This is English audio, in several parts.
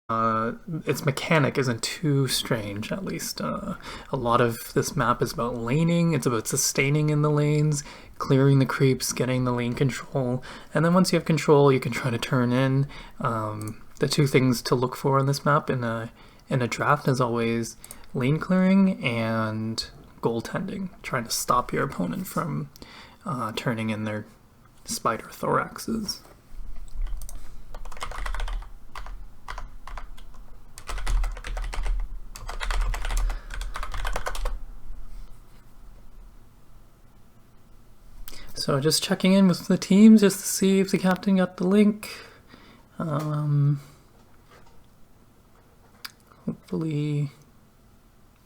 its mechanic isn't too strange, at least. A lot of this map is about laning, it's about sustaining in the lanes, clearing the creeps, getting the lane control, and then once you have control, you can try to turn in. The two things to look for in this map in a draft is always lane clearing and goaltending, trying to stop your opponent from turning in their spider thoraxes. So just checking in with the teams just to see if the captain got the link. Hopefully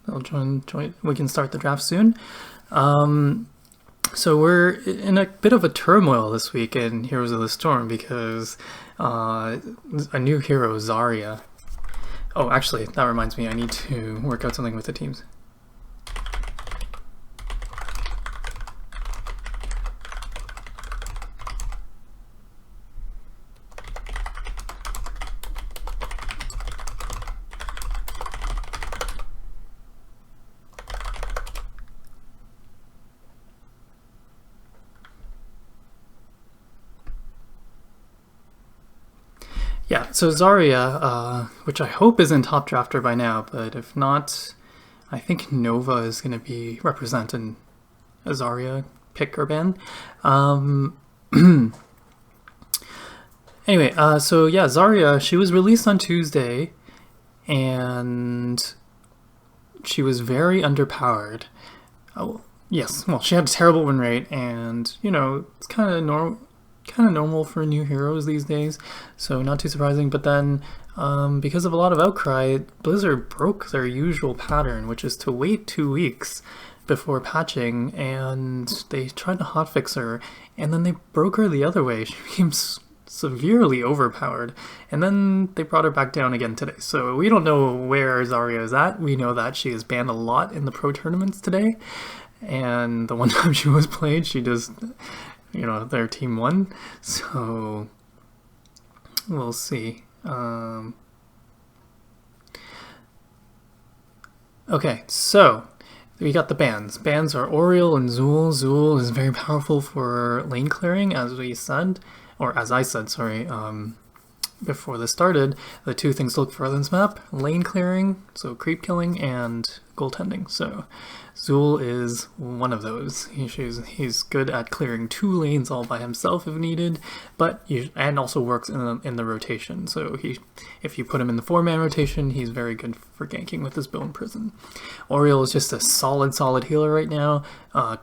they'll join. We can start the draft soon. So we're in a bit of a turmoil this week in Heroes of the Storm because a new hero, Zarya. Oh, actually, that reminds me, I need to work out something with the teams. Yeah, so Zarya, which I hope is in Top Drafter by now, but if not, I think Nova is going to be representing a Zarya pick or ban. Anyway, so yeah, Zarya, she was released on Tuesday, and she was very underpowered. Oh, yes, well, she had a terrible win rate, and, you know, it's kind of normal for new heroes these days, so not too surprising. But then because of a lot of outcry, Blizzard broke their usual pattern, which is to wait 2 weeks before patching, and they tried to hotfix her, and then they broke her the other way. She became severely overpowered, and then they brought her back down again today. So we don't know where Zarya is at. We know that she is banned a lot in the pro tournaments today, and the one time she was played, she just, you know, their team won, so we'll see. Okay, so we got the bans. Bans are Oriel and Zul. Zul is very powerful for lane clearing, as we said, or as I said, sorry, before this started. The two things to look for on this map: lane clearing, so creep killing, and goaltending. So Zul is one of those. He's good at clearing 2 lanes all by himself if needed, and also works in the rotation. So if you put him in the 4-man rotation, he's very good for ganking with his Bone Prison. Oriel is just a solid healer right now.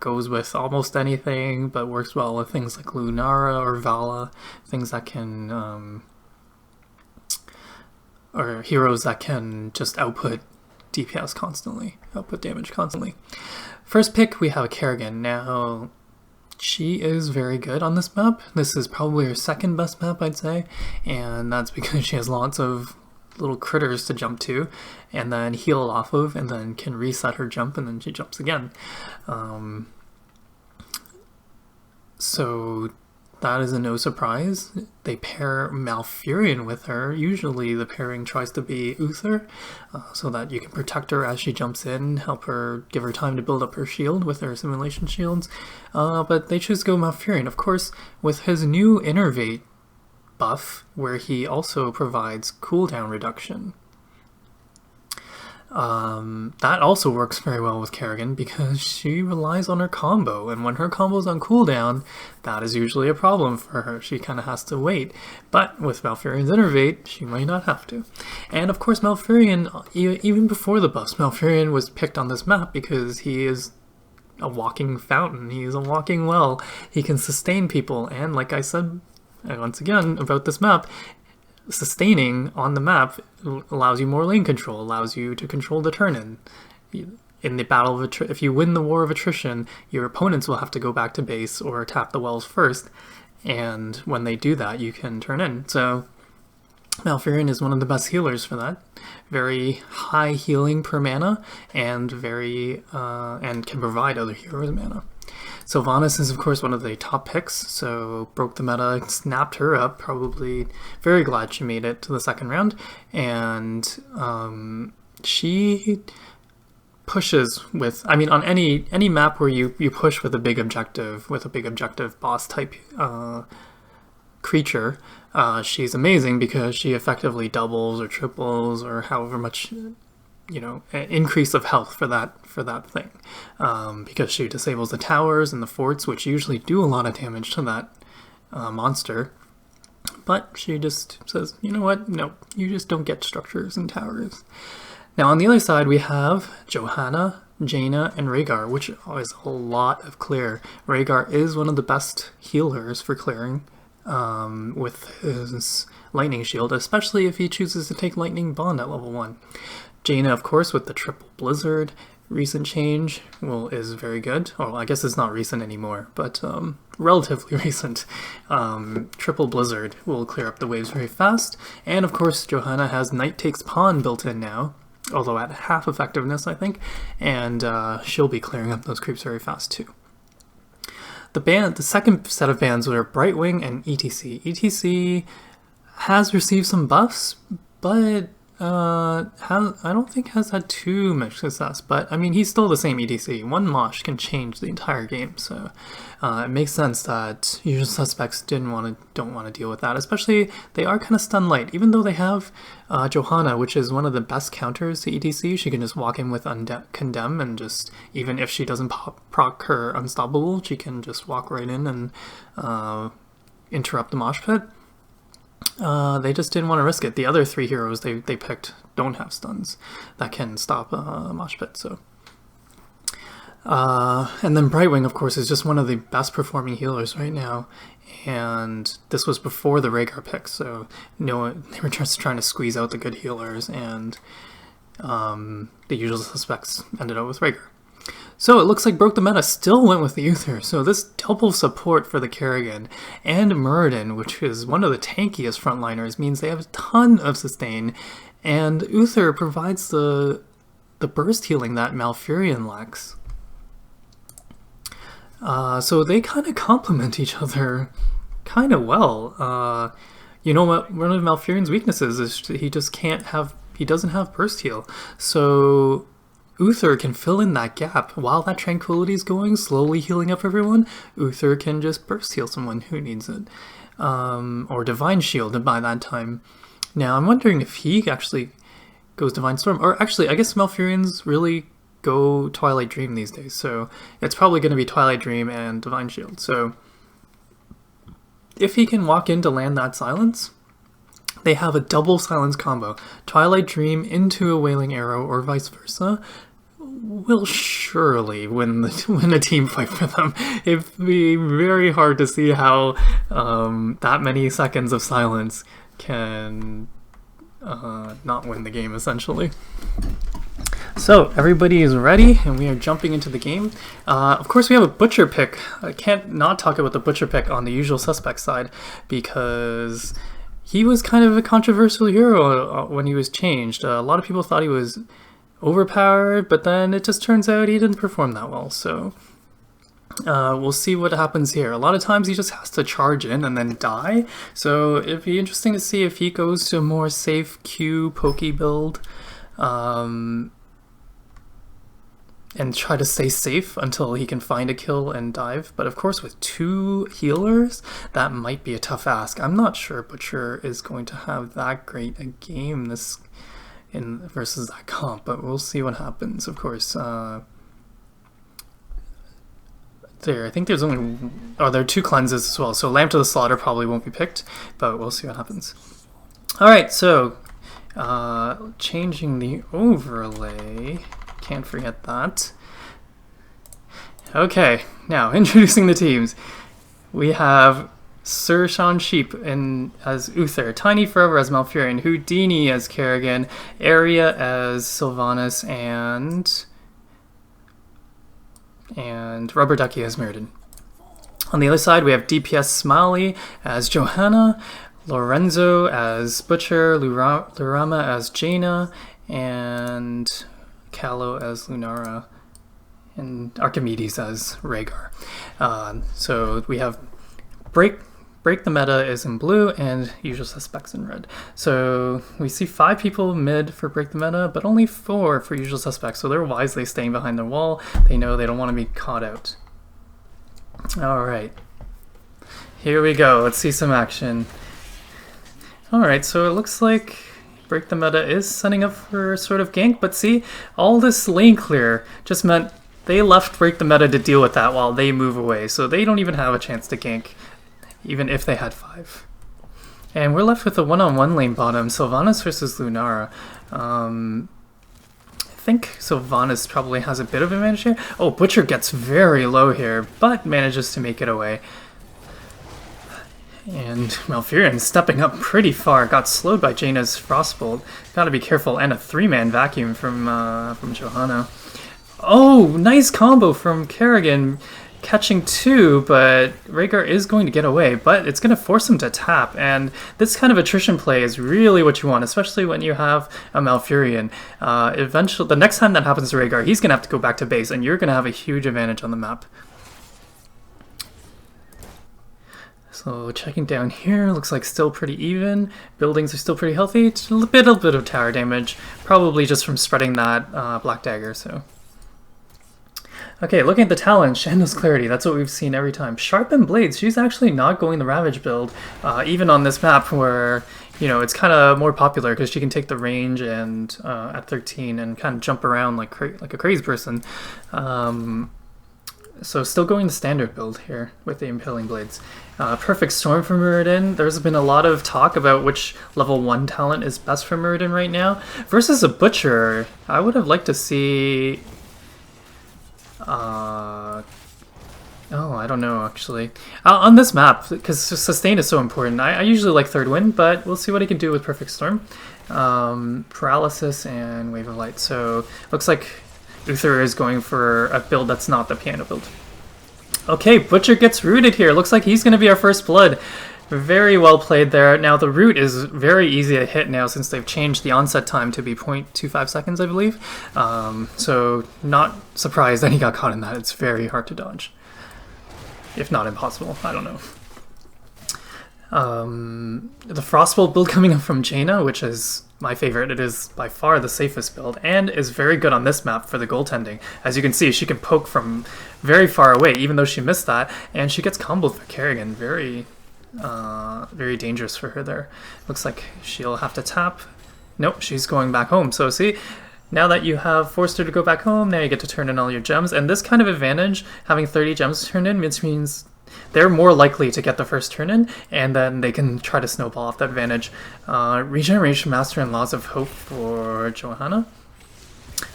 Goes with almost anything, but works well with things like Lunara or Vala, things that can or heroes that can just output DPS constantly, output damage constantly. First pick, we have Kerrigan. Now, she is very good on this map. This is probably her second best map, I'd say, and that's because she has lots of little critters to jump to and then heal off of, and then can reset her jump, and then she jumps again. So that is a no surprise. They pair Malfurion with her. Usually the pairing tries to be Uther, so that you can protect her as she jumps in, help her, give her time to build up her shield with her simulation shields. But they choose to go Malfurion, of course, with his new Innervate buff, where he also provides cooldown reduction. That also works very well with Kerrigan because she relies on her combo, and when her combo's on cooldown, that is usually a problem for her. She kind of has to wait. But with Malfurion's Innervate, she might not have to. And of course, Malfurion, even before the buffs, Malfurion was picked on this map because he is a walking fountain. He is a walking well. He can sustain people, and like I said once again about this map, sustaining on the map allows you more lane control, allows you to control the turn-in. In the battle of if you win the war of attrition, your opponents will have to go back to base or tap the wells first, and when they do that, you can turn in. So Malfurion is one of the best healers for that. Very high healing per mana, and and can provide other heroes mana. Sylvanas is, of course, one of the top picks, so broke the meta, snapped her up, probably very glad she made it to the second round, and she pushes with, I mean, on any map where you push with a big objective boss type creature, she's amazing because she effectively doubles or triples or however much, you know, increase of health for that thing, because she disables the towers and the forts, which usually do a lot of damage to that monster. But she just says, you know what, no, you just don't get structures and towers. Now on the other side we have Johanna, Jaina, and Rhaegar, which is a lot of clear. Rhaegar is one of the best healers for clearing with his lightning shield, especially if he chooses to take lightning bond at level 1. Jaina, of course, with the triple blizzard, recent change, well, is very good. Well, I guess it's not recent anymore, but relatively recent. Triple blizzard will clear up the waves very fast, and of course Johanna has Knight Takes Pawn built in now, although at half effectiveness, I think, and she'll be clearing up those creeps very fast too. The second set of bans were Brightwing and ETC. ETC has received some buffs, but I don't think has had too much success. But I mean, he's still the same ETC. One mosh can change the entire game, so it makes sense that usual suspects don't want to deal with that. Especially they are kind of stun light, even though they have Johanna, which is one of the best counters to ETC. She can just walk in with Condemn, and just, even if she doesn't proc her Unstoppable, she can just walk right in and interrupt the mosh pit. They just didn't want to risk it. The other 3 heroes they picked don't have stuns that can stop a mosh pit. So, and then Brightwing, of course, is just one of the best performing healers right now. And this was before the Rhaegar pick, so they were just trying to squeeze out the good healers, and the usual suspects ended up with Rhaegar. So it looks like Broke the Meta still went with the Uther, so this double support for the Kerrigan and Muradin, which is one of the tankiest frontliners, means they have a ton of sustain, and Uther provides the burst healing that Malfurion lacks. So they kind of complement each other kind of well. You know what, one of Malfurion's weaknesses is he doesn't have burst heal, so Uther can fill in that gap. While that Tranquility is going, slowly healing up everyone, Uther can just burst heal someone who needs it. Or Divine Shield by that time. Now, I'm wondering if he actually goes Divine Storm. Or actually, I guess Malfurions really go Twilight Dream these days. So it's probably going to be Twilight Dream and Divine Shield. So if he can walk in to land that silence, they have a double silence combo. Twilight Dream into a Wailing Arrow or vice versa will surely win a team fight for them. It'd be very hard to see how that many seconds of silence can not win the game, essentially. So everybody is ready, and we are jumping into the game. Of course, we have a Butcher pick. I can't not talk about the Butcher pick on the usual suspect side, because he was kind of a controversial hero when he was changed. A lot of people thought he was overpowered, but then it just turns out he didn't perform that well. So we'll see what happens here. A lot of times he just has to charge in and then die. So it'd be interesting to see if he goes to a more safe Q pokey build and try to stay safe until he can find a kill and dive. But of course, with 2 healers, that might be a tough ask. I'm not sure Butcher is going to have that great a game versus that comp, but we'll see what happens. Of course, I think there's there are 2 cleanses as well, so Lamb to the Slaughter probably won't be picked, but we'll see what happens. Alright, so changing the overlay, can't forget that. Okay, now introducing the teams. We have Sir Sean Sheep as Uther, Tiny Forever as Malfurion, Houdini as Kerrigan, Arya as Sylvanas, and Rubber Ducky as Muradin. On the other side, we have DPS Smiley as Johanna, Lorenzo as Butcher, Lurama as Jaina, and Callow as Lunara. and Archimedes as Rhaegar. So we have Break the Meta is in blue and Usual Suspects in red. So we see 5 people mid for Break the Meta, but only 4 for Usual Suspects. So they're wisely staying behind the wall. They know they don't want to be caught out. Alright. Here we go. Let's see some action. Alright, so it looks like Break the Meta is setting up for sort of gank, but see, all this lane clear just meant they left Break the Meta to deal with that while they move away, so they don't even have a chance to gank, even if they had 5. And we're left with a one-on-one lane bottom, Sylvanas versus Lunara. I think Sylvanas probably has a bit of advantage here. Oh, Butcher gets very low here, but manages to make it away. And Malfurion stepping up pretty far, got slowed by Jaina's Frostbolt. Gotta be careful, and a 3-man vacuum from Johanna. Oh, nice combo from Kerrigan, catching 2, but Rhaegar is going to get away, but it's going to force him to tap, and this kind of attrition play is really what you want, especially when you have a Malfurion. Eventually, the next time that happens to Rhaegar, he's going to have to go back to base, and you're going to have a huge advantage on the map. So checking down here, looks like still pretty even. Buildings are still pretty healthy. It's a bit of tower damage, probably just from spreading that Black Dagger. So, okay, looking at the talent, Shandell's Clarity. That's what we've seen every time. Sharpened Blades. She's actually not going the Ravage build, even on this map where it's kind of more popular because she can take the range and at 13 and kind of jump around like a crazy person. So still going the standard build here with the Impaling Blades. Perfect Storm for Muradin. There's been a lot of talk about which level 1 talent is best for Muradin right now. Versus a Butcher, I would have liked to see... oh, I don't know actually. On this map, because Sustain is so important, I usually like Third Wind, but we'll see what he can do with Perfect Storm. Paralysis and Wave of Light. So looks like Uther is going for a build that's not the piano build. Okay, Butcher gets rooted here. Looks like he's going to be our first blood. Very well played there. Now the root is very easy to hit now since they've changed the onset time to be 0.25 seconds, I believe. So not surprised that he got caught in that. It's very hard to dodge. If not impossible, I don't know. The Frostbolt build coming up from Jaina, which is my favorite. It is by far the safest build and is very good on this map for the goaltending. As you can see, she can poke from very far away, even though she missed that, and she gets comboed for Kerrigan. Very dangerous for her there. Looks like she'll have to tap. Nope, she's going back home. So see, now that you have forced her to go back home, now you get to turn in all your gems, and this kind of advantage, having 30 gems turned in, means they're more likely to get the first turn in, and then they can try to snowball off that advantage. Regeneration Master and Laws of Hope for Johanna.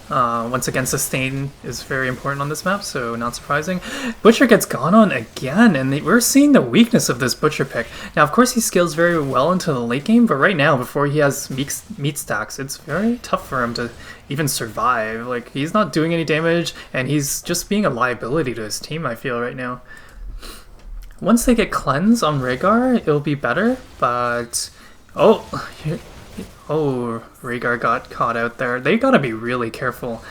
Once again, Sustain is very important on this map, so not surprising. Butcher gets gone on again, and we're seeing the weakness of this Butcher pick. Now, of course, he scales very well into the late game, but right now, before he has meat stacks, it's very tough for him to even survive. Like, he's not doing any damage, and he's just being a liability to his team, I feel, right now. Once they get Cleanse on Rhaegar, it'll be better, but... Oh, Rhaegar got caught out there. They gotta be really careful.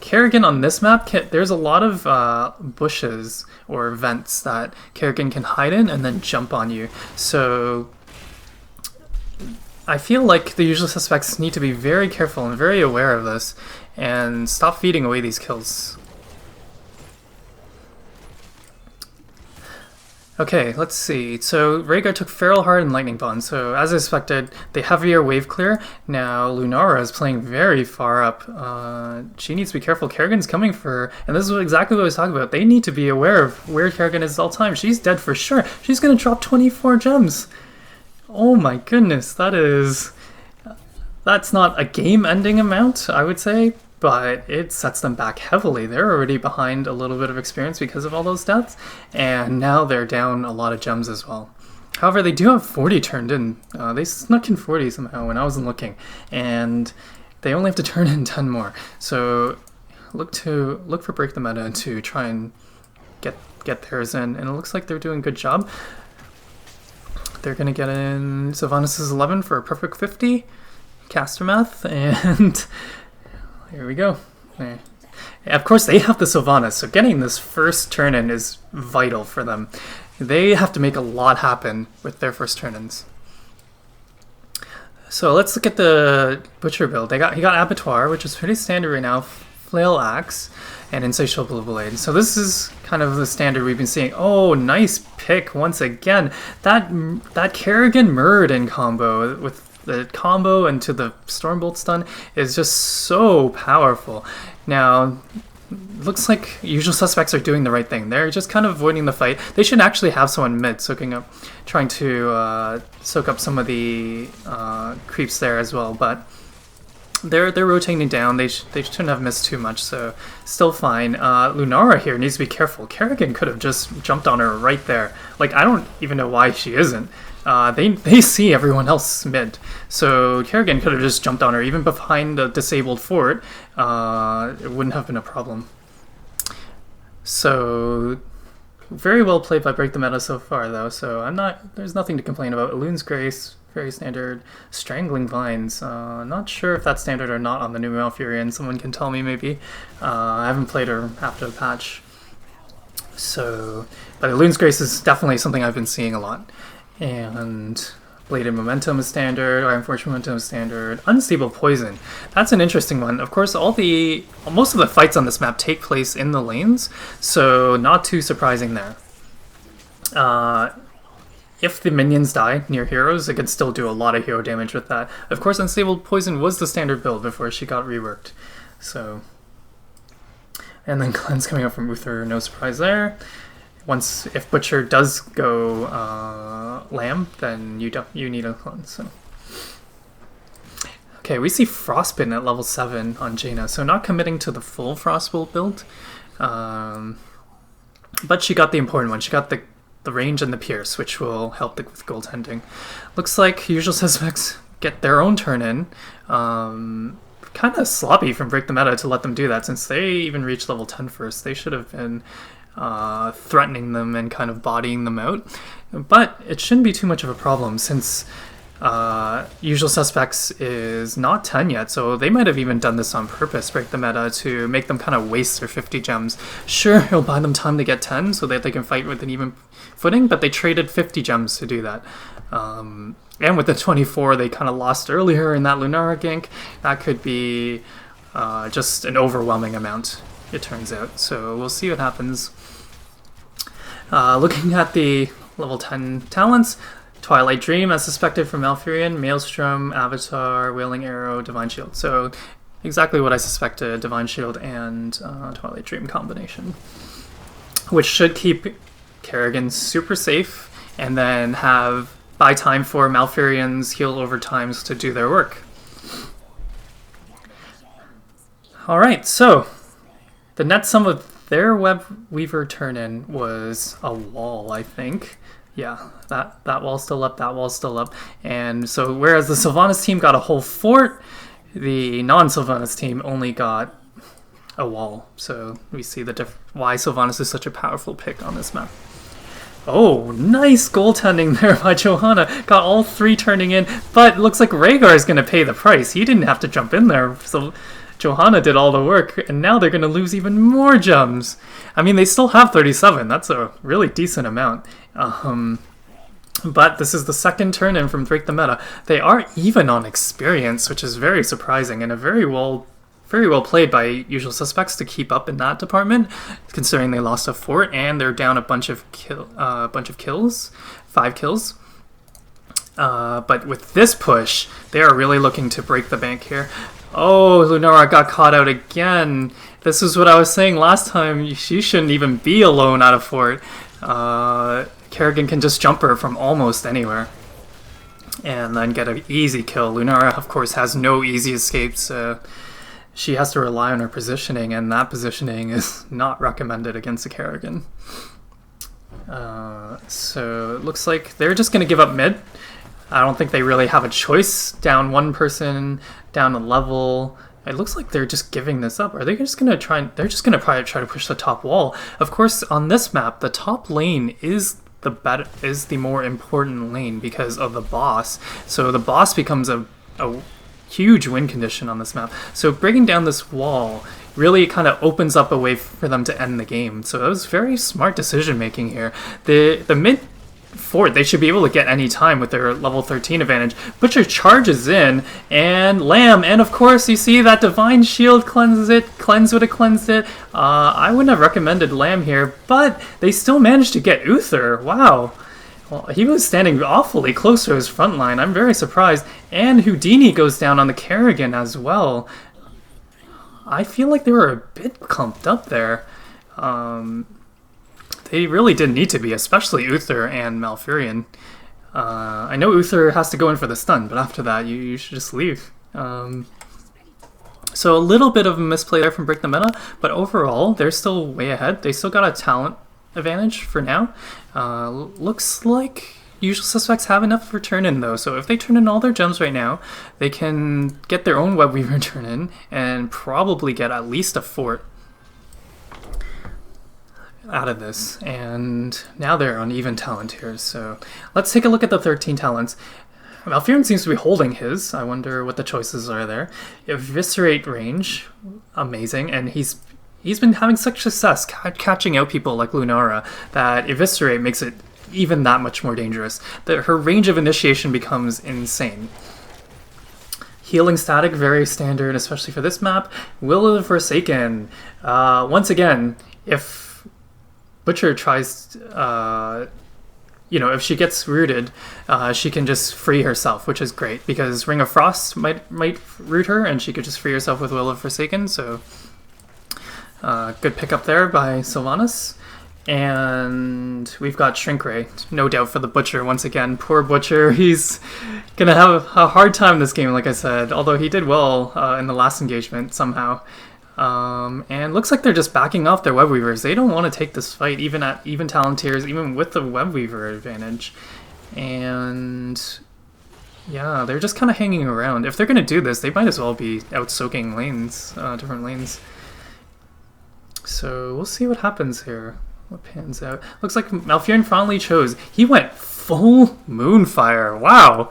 Kerrigan on this map, there's a lot of bushes or vents that Kerrigan can hide in and then jump on you. So I feel like the Usual Suspects need to be very careful and very aware of this and stop feeding away these kills. Okay, let's see. So Rhaegar took Feral Heart and Lightning Bond. So as expected, the heavier wave clear. Now Lunara is playing very far up. She needs to be careful. Kerrigan's coming for her. And this is exactly what I was talking about. They need to be aware of where Kerrigan is at all time. She's dead for sure. She's going to drop 24 gems. Oh my goodness. That's not a game-ending amount, I would say. But it sets them back heavily. They're already behind a little bit of experience because of all those deaths, and now they're down a lot of gems as well. However, they do have 40 turned in. They snuck in 40 somehow when I wasn't looking, and they only have to turn in 10 more. So look for Break the Meta to try and get theirs in, and it looks like they're doing a good job. They're gonna get in Sylvanas' 11 for a perfect 50, Caster Math, and here we go. There. Of course, they have the Sylvanas, so getting this first turn-in is vital for them. They have to make a lot happen with their first turn-ins. So let's look at the Butcher build. He got Abattoir, which is pretty standard right now, Flail Axe, and Insatiable Blade. So this is kind of the standard we've been seeing. Oh, nice pick once again. That Kerrigan Muradin combo with the combo into the Stormbolt stun is just so powerful. Now, looks like Usual Suspects are doing the right thing. They're just kind of avoiding the fight. They should actually have someone mid trying to soak up some of the creeps there as well. But they're rotating down. They shouldn't have missed too much, so still fine. Lunara here needs to be careful. Kerrigan could have just jumped on her right there. Like, I don't even know why she isn't. They see everyone else mid, so Kerrigan could have just jumped on her, even behind the disabled fort. It wouldn't have been a problem. So very well played by Break the Meta so far, though. So there's nothing to complain about. Elune's Grace, very standard. Strangling Vines, not sure if that's standard or not on the new Malfurion. Someone can tell me maybe. I haven't played her after the patch. So, but Elune's Grace is definitely something I've been seeing a lot. And Bladed Momentum is standard, Iron Fortune Momentum is standard. Unstable Poison, that's an interesting one. Of course, most of the fights on this map take place in the lanes, so not too surprising there. If the minions die near heroes, it could still do a lot of hero damage with that. Of course, Unstable Poison was the standard build before she got reworked. So, and then Cleanse coming up from Uther, no surprise there. If Butcher does go Lamb, then you need a cleanse. So. Okay, we see Frostbitten at level 7 on Jaina, so not committing to the full Frostbolt build, but she got the important one. She got the range and the pierce, which will help with goaltending. Looks like Usual Suspects get their own turn in. Kind of sloppy from Break the Meta to let them do that, since they even reached level 10 first. They should have been threatening them and kind of bodying them out, but it shouldn't be too much of a problem since Usual Suspects is not 10 yet, so they might have even done this on purpose, Break the Meta, to make them kind of waste their 50 gems. Sure, it'll buy them time to get 10 so that they can fight with an even footing, but they traded 50 gems to do that. And with the 24 they kind of lost earlier in that Lunara gank, that could be just an overwhelming amount, it turns out. So we'll see what happens. Looking at the level 10 talents, Twilight Dream as suspected from Malfurion, Maelstrom, Avatar, Wailing Arrow, Divine Shield. So exactly what I suspected, Divine Shield and Twilight Dream combination. Which should keep Kerrigan super safe and then buy time for Malfurion's heal over times to do their work. Alright, so the net sum of their Web Weaver turn-in was a wall, I think. Yeah, that wall's still up, that wall's still up. And so whereas the Sylvanas team got a whole fort, the non-Sylvanas team only got a wall. So we see why Sylvanas is such a powerful pick on this map. Oh, nice goaltending there by Johanna. Got all 3 turning in, but it looks like Rhaegar is going to pay the price. He didn't have to jump in there, so Johanna did all the work, and now they're going to lose even more gems. I mean, they still have 37. That's a really decent amount. But this is the second turn-in from Break the Meta. They are even on experience, which is very surprising, and very well played by Usual Suspects to keep up in that department, considering they lost a fort and they're down a bunch of kills, 5 kills. But with this push, they are really looking to break the bank here. Oh, Lunara got caught out again. This is what I was saying last time. She shouldn't even be alone at a fort. Kerrigan can just jump her from almost anywhere and then get an easy kill. Lunara, of course, has no easy escapes. She has to rely on her positioning, and that positioning is not recommended against a Kerrigan. So it looks like they're just going to give up mid. I don't think they really have a choice. Down one person, down a level. It looks like they're just giving this up. Are they just going to try? They're just going to probably try to push the top wall. Of course, on this map, the top lane is the more important lane because of the boss. So the boss becomes a huge win condition on this map. So breaking down this wall really kind of opens up a way for them to end the game. So that was very smart decision making here. The mid fort, they should be able to get any time with their level 13 advantage. Butcher charges in, and Lamb, and of course you see that Divine Shield cleanses it. Cleanse would have cleansed it. I wouldn't have recommended Lamb here, but they still managed to get Uther. Wow. Well, he was standing awfully close to his front line. I'm very surprised. And Houdini goes down on the Kerrigan as well. I feel like they were a bit clumped up there. They really didn't need to be, especially Uther and Malfurion. I know Uther has to go in for the stun, but after that, you should just leave. So a little bit of a misplay there from Break the Meta, but overall, they're still way ahead. They still got a talent advantage for now. Looks like Usual Suspects have enough for turn-in, though, so if they turn in all their gems right now, they can get their own Web Weaver turn-in and probably get at least a fort out of this. And now they're on even talent here, so let's take a look at the 13 talents. Malfurion seems to be holding his. I wonder what the choices are there. Eviscerate range, amazing, and he's been having such success catching out people like Lunara that Eviscerate makes it even that much more dangerous. Her range of initiation becomes insane. Healing Static, very standard, especially for this map. Will of the Forsaken. Once again, if Butcher tries, if she gets rooted, she can just free herself, which is great, because Ring of Frost might root her, and she could just free herself with Will of Forsaken, so good pickup there by Sylvanas. And we've got Shrink Ray, no doubt, for the Butcher once again. Poor Butcher, he's gonna have a hard time this game, like I said, although he did well in the last engagement somehow. And looks like they're just backing off their Web Weavers. They don't want to take this fight, even at even talent tiers, even with the Web Weaver advantage. And yeah, they're just kind of hanging around. If they're going to do this, they might as well be out soaking lanes, different lanes. So we'll see what happens here. What pans out? Looks like Malfurion finally chose. He went full Moonfire. Wow.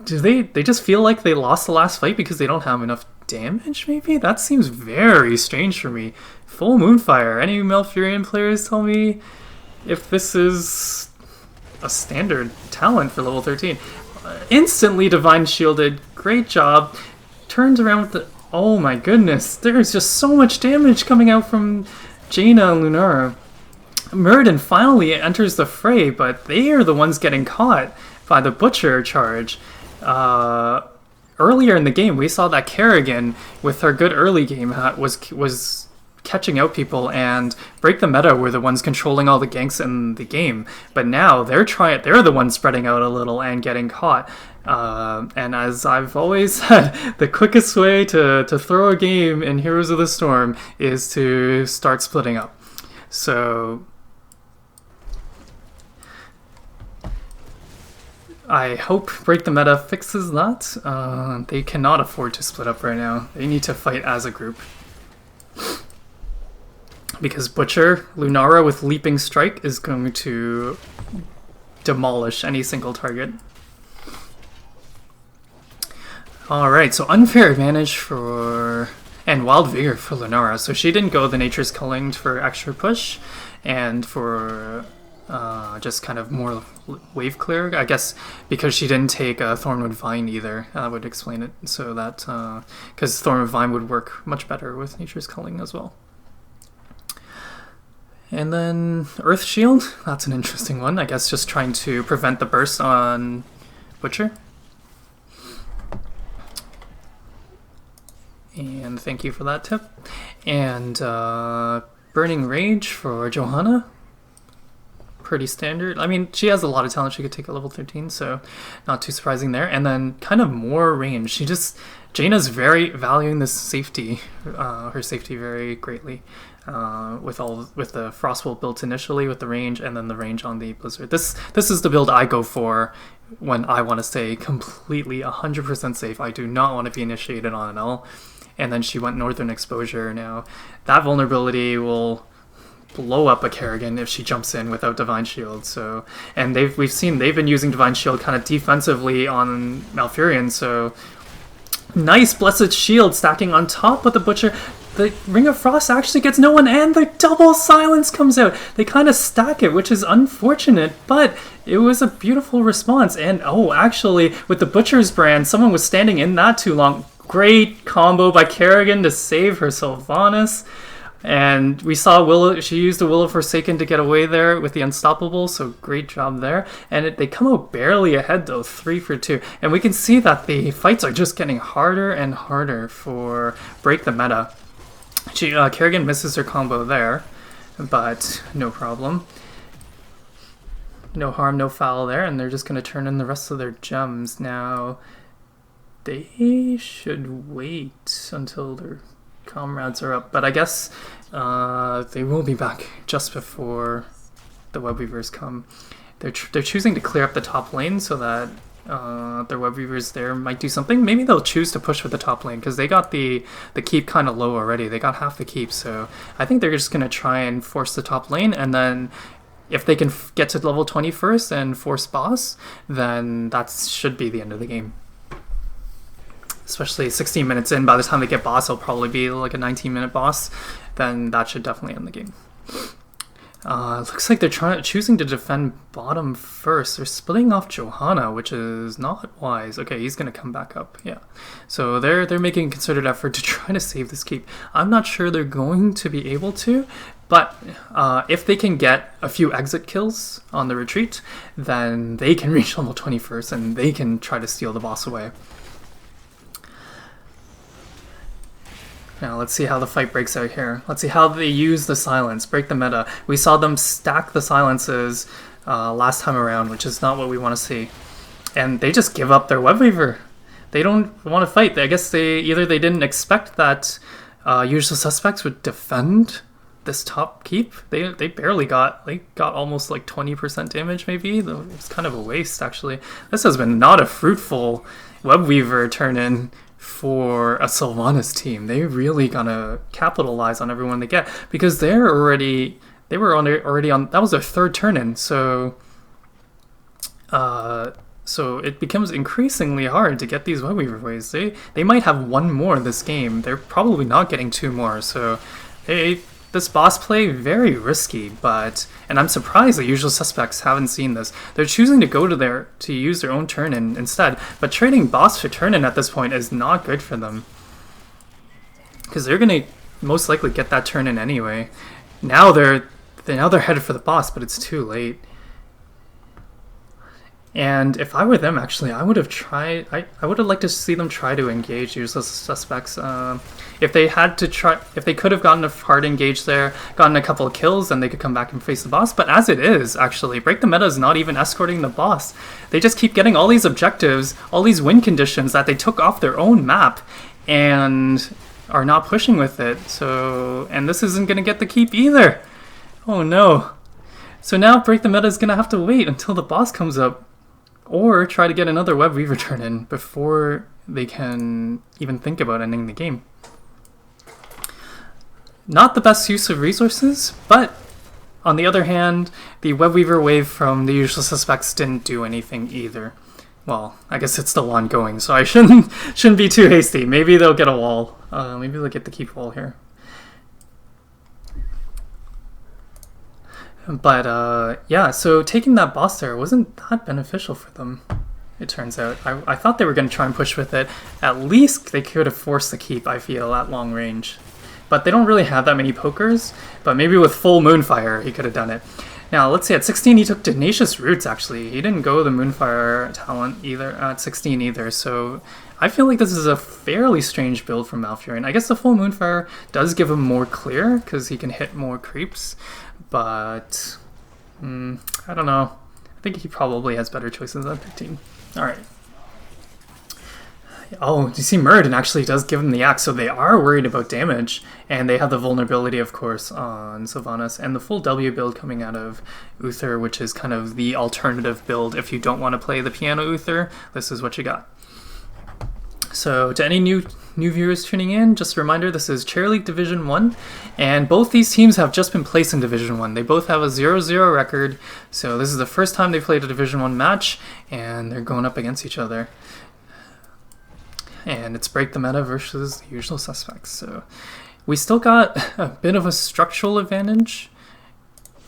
Do they just feel like they lost the last fight because they don't have enough damage, maybe? That seems very strange for me. Full Moonfire. Any Malfurion players tell me if this is a standard talent for level 13. Instantly Divine Shielded. Great job. Turns around with the... Oh my goodness. There's just so much damage coming out from Jaina and Lunara. Muradin finally enters the fray, but they are the ones getting caught by the Butcher charge. Earlier in the game, we saw that Kerrigan, with her good early game, was catching out people, and Break the Meta were the ones controlling all the ganks in the game. But now they're the ones spreading out a little and getting caught. And as I've always said, the quickest way to throw a game in Heroes of the Storm is to start splitting up. So I hope Break the Meta fixes that. They cannot afford to split up right now. They need to fight as a group. Because Butcher, Lunara with Leaping Strike is going to demolish any single target. Alright, so unfair advantage for... and Wild Vigor for Lunara. So she didn't go the Nature's Culling for extra push, and for just kind of more wave clear, I guess, because she didn't take Thornwood Vine either. That would explain it. So that, because Thornwood Vine would work much better with Nature's Culling as well. And then Earth Shield, that's an interesting one. I guess just trying to prevent the burst on Butcher. And thank you for that tip. And Burning Rage for Johanna. Pretty standard. I mean, she has a lot of talent. She could take a level 13, so not too surprising there. And then kind of more range. Jaina's very valuing this safety, her safety very greatly. With the Frostbolt built initially with the range, and then the range on the Blizzard. This is the build I go for when I want to stay completely 100% safe. I do not want to be initiated on an L. And then she went Northern Exposure. Now that vulnerability will blow up a Kerrigan if she jumps in without Divine Shield. So, and we've seen they've been using Divine Shield kind of defensively on Malfurion. So nice Blessed Shield stacking on top of the Butcher. the Ring of Frost actually gets no one, and the double silence comes out. They kind of stack it, which is unfortunate, but it was a beautiful response. And oh, actually, with the Butcher's Brand, someone was standing in that too long. Great combo by Kerrigan to save her Sylvanas. And we saw Willow, she used the Will of Forsaken to get away there with the Unstoppable, so great job there. And they come out barely ahead though, 3 for 2. And we can see that the fights are just getting harder and harder for Break the Meta. Kerrigan misses her combo there, but no problem. No harm, no foul there, and they're just going to turn in the rest of their gems. Now, they should wait until their comrades are up, but I guess they will be back just before the Web Weavers come. They're choosing to clear up the top lane so that their Web Weavers there might do something. Maybe they'll choose to push with the top lane because they got the keep kind of low already. They got half the keep, so I think they're just going to try and force the top lane, and then if they can get to level 20 first and force boss, then that should be the end of the game. Especially 16 minutes in, by the time they get boss, it'll probably be like a 19-minute boss. Then that should definitely end the game. Looks like they're choosing to defend bottom first. They're splitting off Johanna, which is not wise. Okay, he's gonna come back up. Yeah, so they're making a concerted effort to try to save this keep. I'm not sure they're going to be able to, but if they can get a few exit kills on the retreat, then they can reach level 20 first, and they can try to steal the boss away. Now let's see how the fight breaks out here. Let's see how they use the silence, break the meta. We saw them stack the silences last time around, which is not what we want to see. And they just give up their Web Weaver. They don't want to fight. I guess they didn't expect that Usual Suspects would defend this top keep. They barely got, they got almost like 20% damage maybe. It's kind of a waste actually. This has been not a fruitful Web Weaver turn-in for a Sylvanas team. They really gonna capitalize on everyone they get, because they were already on, that was their third turn-in, so it becomes increasingly hard to get these Web Weaver waves. They might have one more this game. They're probably not getting two more, so this boss play, very risky, and I'm surprised the Usual Suspects haven't seen this. They're choosing to go to use their own turn-in instead, but trading boss for turn-in at this point is not good for them, because they're gonna most likely get that turn-in anyway. Now they're headed for the boss, but it's too late. And if I were them, actually, I would have tried. I would have liked to see them try to engage Useless Suspects. If they could have gotten a hard engage there, gotten a couple of kills, then they could come back and face the boss. But as it is, actually, Break the Meta is not even escorting the boss. They just keep getting all these objectives, all these win conditions that they took off their own map, and are not pushing with it. So, and this isn't going to get the keep either. Oh no. So now Break the Meta is going to have to wait until the boss comes up, or try to get another Web Weaver turn in before they can even think about ending the game. Not the best use of resources, but on the other hand, the Web Weaver wave from the Usual Suspects didn't do anything either. Well, I guess it's still ongoing, so I shouldn't be too hasty. Maybe they'll get a wall. Maybe they'll get the keep wall here. But yeah, so taking that boss there wasn't that beneficial for them, it turns out. I thought they were going to try and push with it. At least they could have forced the keep, I feel, at long range. But they don't really have that many pokers, but maybe with full Moonfire he could have done it. Now, let's see, at 16 he took Tenacious Roots, actually. He didn't go the Moonfire talent either at 16 either, so I feel like this is a fairly strange build from Malfurion. I guess the full Moonfire does give him more clear, because he can hit more creeps. But I don't know. I think he probably has better choices than 15. Alright. Oh, you see Muradin actually does give him the axe, so they are worried about damage. And they have the vulnerability, of course, on Sylvanas. And the full W build coming out of Uther, which is kind of the alternative build. If you don't want to play the piano Uther, this is what you got. So to any new viewers tuning in, just a reminder, this is Cherry League Division 1, and both these teams have just been placed in Division 1. They both have a 0-0 record, so this is the first time they played a Division 1 match, and they're going up against each other. And it's Break the Meta versus the Usual Suspects. So We still got a bit of a structural advantage,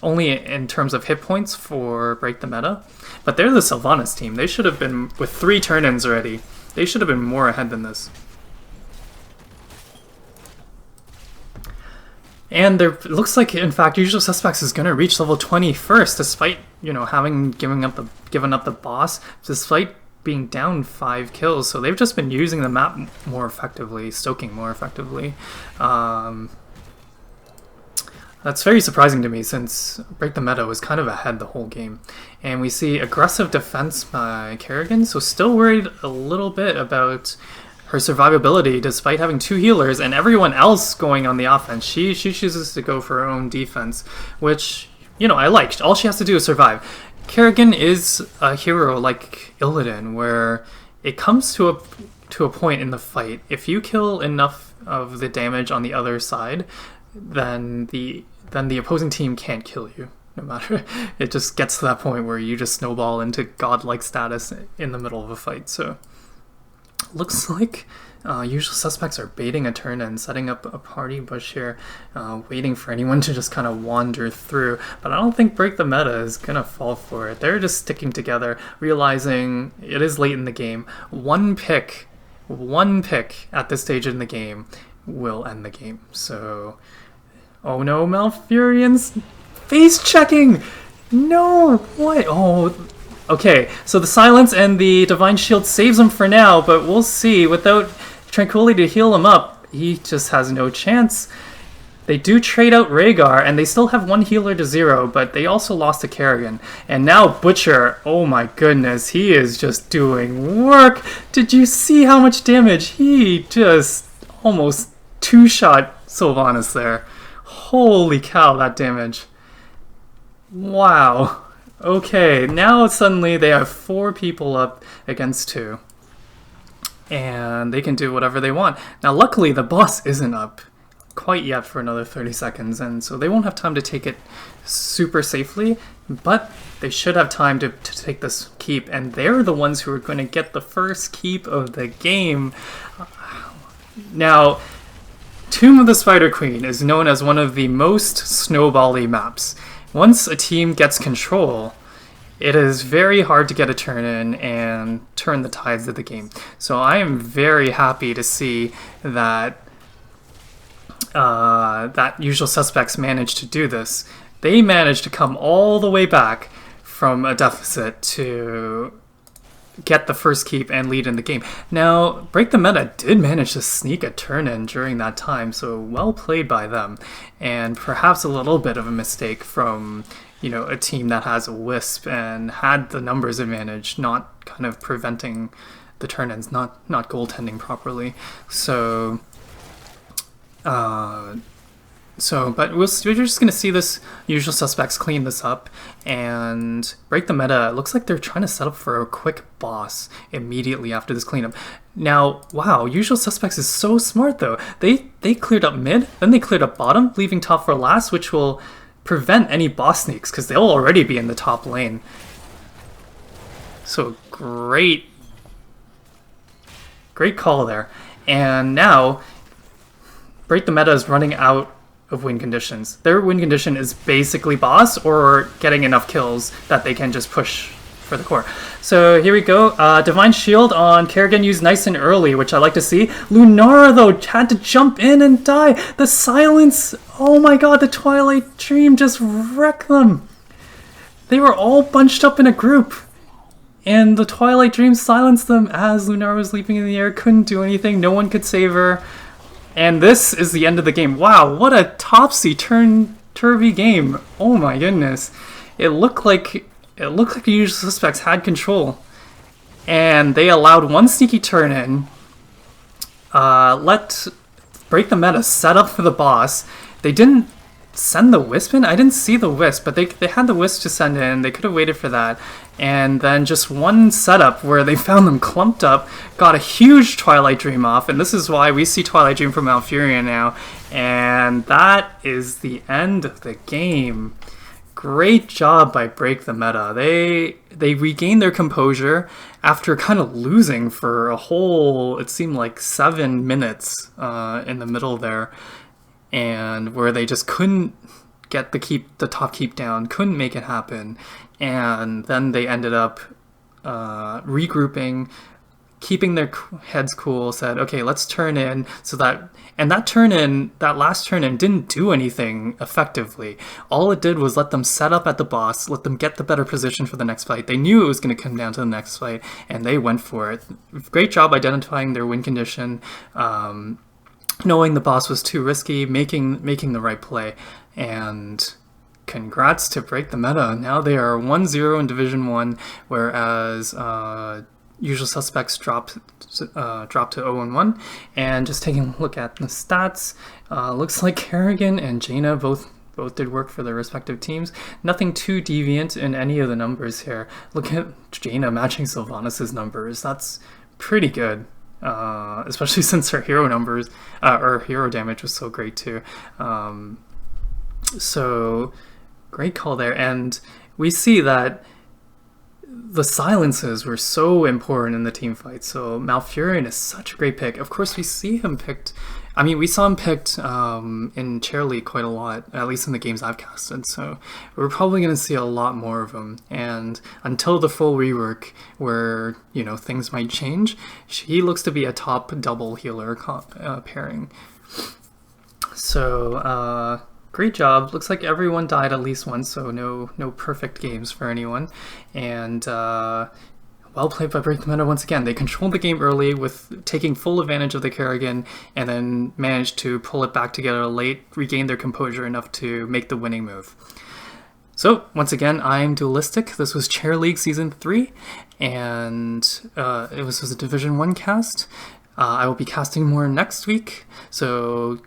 only in terms of hit points for Break the Meta. But they're the Sylvanas team. They should have been, with 3 turn-ins already, they should have been more ahead than this. And there looks like, in fact, Usual Suspects is going to reach level 20 first, despite, you know, having given up the boss, despite being down 5 kills. So they've just been using the map more effectively, stoking more effectively. That's very surprising to me, since Break the Meta was kind of ahead the whole game. And we see aggressive defense by Kerrigan, so still worried a little bit about her survivability despite having 2 healers and everyone else going on the offense. She chooses to go for her own defense, which, you know, I liked. All she has to do is survive. Kerrigan is a hero like Illidan, where it comes to a point in the fight. If you kill enough of the damage on the other side, then the opposing team can't kill you. No matter, it just gets to that point where you just snowball into godlike status in the middle of a fight. So looks like Usual Suspects are baiting a turn and setting up a party bush here, waiting for anyone to just kind of wander through. But I don't think Break the Meta is going to fall for it. They're just sticking together, realizing it is late in the game. One pick at this stage in the game will end the game. So, oh no, Malfurion's face checking! No! What? Oh... Okay, so the Silence and the Divine Shield saves him for now, but we'll see. Without Tranquility to heal him up, he just has no chance. They do trade out Rhaegar, and they still have 1 healer to 0, but they also lost to Kerrigan. And now Butcher, oh my goodness, he is just doing work. Did you see how much damage? He just almost 2-shot Sylvanas there. Holy cow, that damage. Wow. Okay, now suddenly they have 4 people up against 2. And they can do whatever they want. Now luckily the boss isn't up quite yet for another 30 seconds, and so they won't have time to take it super safely, but they should have time to take this keep, and they're the ones who are going to get the first keep of the game. Now, Tomb of the Spider Queen is known as one of the most snowbally maps. Once a team gets control, it is very hard to get a turn in and turn the tides of the game. So I am very happy to see that that Usual Suspects managed to do this. They managed to come all the way back from a deficit to get the first keep and lead in the game. Now, Break the Meta did manage to sneak a turn in during that time, so well played by them. And perhaps a little bit of a mistake from, you know, a team that has a Wisp and had the numbers advantage, not kind of preventing the turn-ins, not goaltending properly. So, but we're just going to see this Usual Suspects clean this up and Break the Meta. It looks like they're trying to set up for a quick boss immediately after this cleanup. Now, wow, Usual Suspects is so smart though. They cleared up mid, then they cleared up bottom, leaving top for last, which will prevent any boss sneaks because they'll already be in the top lane. So great call there. And now Break the Meta is running out of win conditions. Their win condition is basically boss or getting enough kills that they can just push for the core. So here we go. Divine Shield on Kerrigan used nice and early, which I like to see. Lunara, though, had to jump in and die. The Silence, oh my god, the Twilight Dream just wrecked them. They were all bunched up in a group. And the Twilight Dream silenced them as Lunara was leaping in the air, couldn't do anything, no one could save her. And this is the end of the game. Wow, what a topsy-turvy game. Oh my goodness. It looked like the Usual Suspects had control. And they allowed one sneaky turn in. Let Break the Meta set up for the boss. They didn't send the Wisp in? I didn't see the Wisp, but they had the Wisp to send in. They could have waited for that. And then just one setup where they found them clumped up, got a huge Twilight Dream off, and this is why we see Twilight Dream from Malfurion now. And that is the end of the game. Great job by Break the Meta. They regained their composure after kind of losing for a whole, it seemed like 7 minutes in the middle there. and where they just couldn't get the top keep down, couldn't make it happen, and then they ended up regrouping, keeping their heads cool, said, okay, let's turn in. That last turn in didn't do anything effectively. All it did was let them set up at the boss, let them get the better position for the next fight. They knew it was going to come down to the next fight, and they went for it. Great job identifying their win condition, knowing the boss was too risky, making the right play, and congrats to Break the Meta. Now they are 1-0 in Division 1, whereas Usual Suspects dropped to 0-1. And just taking a look at the stats, looks like Kerrigan and Jaina both did work for their respective teams. Nothing too deviant in any of the numbers here. Look at Jaina matching Sylvanas' numbers. That's pretty good. Especially since her hero numbers, or hero damage was so great too. So great call there. And we see that the silences were so important in the team fight. So Malfurion is such a great pick. Of course, we saw him picked in Chair League quite a lot, at least in the games I've casted. So we're probably going to see a lot more of him. And until the full rework, where things might change, he looks to be a top double healer pairing. So great job. Looks like everyone died at least once, so no perfect games for anyone. And well played by Break the Meta once again. They controlled the game early with taking full advantage of the Kerrigan, and then managed to pull it back together late, regain their composure enough to make the winning move. So once again, I'm Dualistic. This was Chair League Season 3, and it was a Division 1 cast. I will be casting more next week, so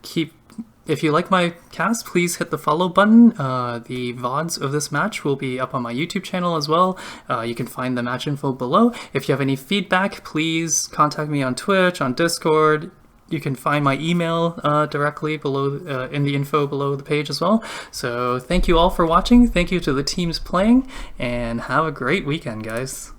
if you like my cast, please hit the follow button. The VODs of this match will be up on my YouTube channel as well. You can find the match info below. If you have any feedback, please contact me on Twitch, on Discord. You can find my email directly below in the info below the page as well. So thank you all for watching. Thank you to the teams playing, and have a great weekend, guys.